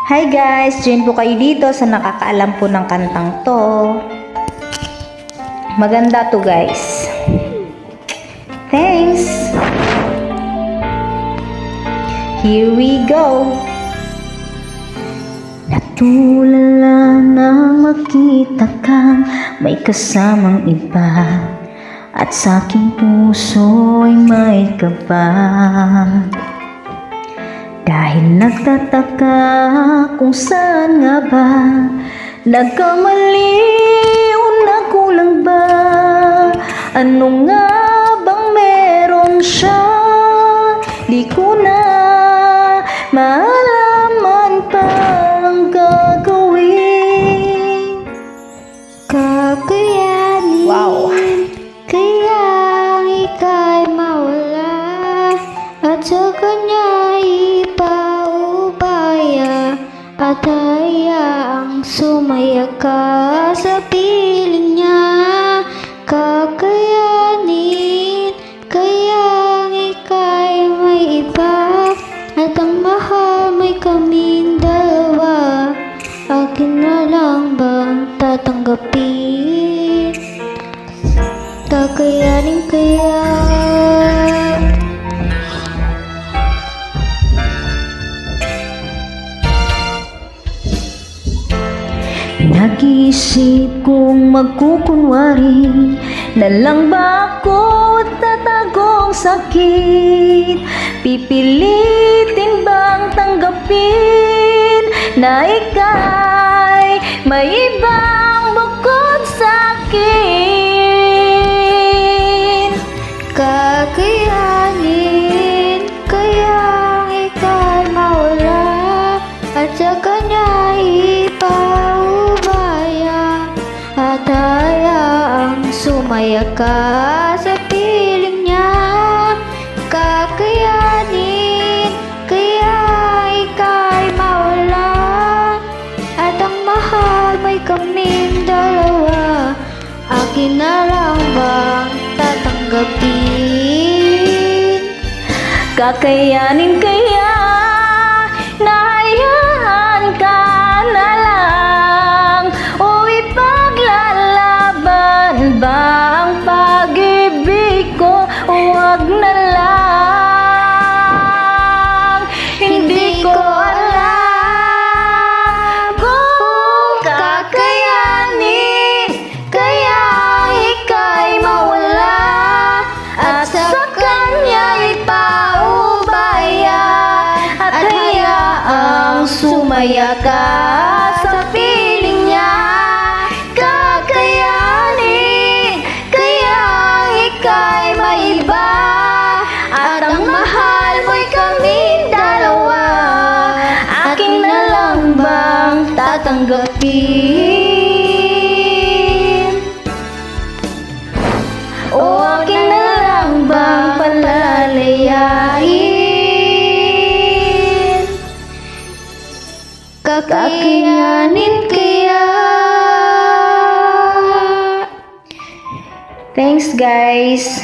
Hi guys! Join po kayo dito sa nakakaalam po ng kantang to. Maganda to guys. Thanks! Here we go! Natulala nang makita kang may kasamang iba, at sa aking puso'y may kaba. Dahil nagtataka kung saan nga ba nagkamali o nakulang ba, ano nga bang meron siya, di ko na maalaman pa ang gagawin. Kakayanin, Wow! kaya ika'y mawala, at sa kanya ipaubaya, at hayaang sumaya ka sa piling niya. Kakayanin, kaya ika'y may iba, at ang mahal may kaming dalawa. Akin na lang bang tatanggapin? Kakayanin kaya? Nag-iisip kong magkukunwari na lang ba ako at tatagong sakit? Pipilitin bang tanggapin na ika'y may ibang bukod sa'kin? Kakayanin, kaya ika'y mawala, at sa kanya ipaubaya, at hayaang sumaya ka sa piling niya. Kakayanin, kaya ika'y mawala, at ang mahal may kaming dalawa. Akin na lang bang tatanggapin? Kakayanin kaya na hayaan ka na lang, o ipaglalaban ba ang pag-ibig ko? Huwag na lang. Hindi ko alam kung kakayanin kaya ika'y mawala, at sa kanya ipaubaya, at hayaang sumaya ka sa piling niya. Kakayanin kaya ika'y maiba, at ang mahal mo'y kaming dalawa. Akin na lang bang tatanggapin? O akin na lang bang palalayain? Kakayanin kaya? Thanks guys!